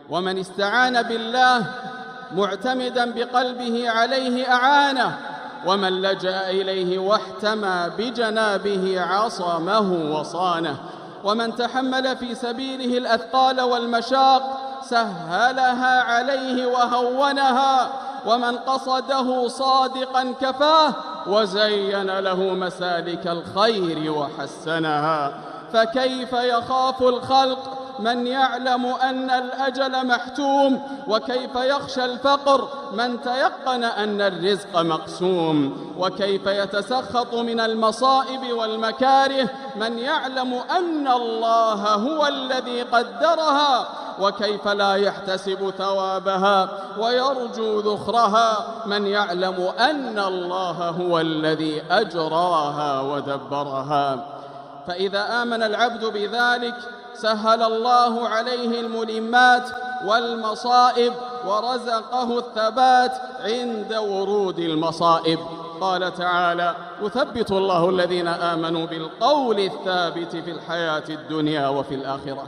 ومن استعان بالله معتمدا بقلبه عليه أعانه، ومن لجأ إليه واحتمى بجنابه عصمه وصانه، ومن تحمل في سبيله الأثقال والمشاق سهلها عليه وهونها، ومن قصده صادقا كفاه وزين له مسالك الخير وحسنها. فكيف يخاف الخلق من يعلم أن الأجل محتوم؟ وكيف يخشى الفقر من تيقن أن الرزق مقسوم؟ وكيف يتسخط من المصائب والمكاره من يعلم أن الله هو الذي قدرها؟ وكيف لا يحتسب ثوابها ويرجو ذخرها من يعلم أن الله هو الذي أجراها ودبرها؟ فإذا آمن العبد بذلك سهل الله عليه الملمات والمصائب ورزقه الثبات عند ورود المصائب. قال تعالى: يثبت الله الذين آمنوا بالقول الثابت في الحياة الدنيا وفي الآخرة.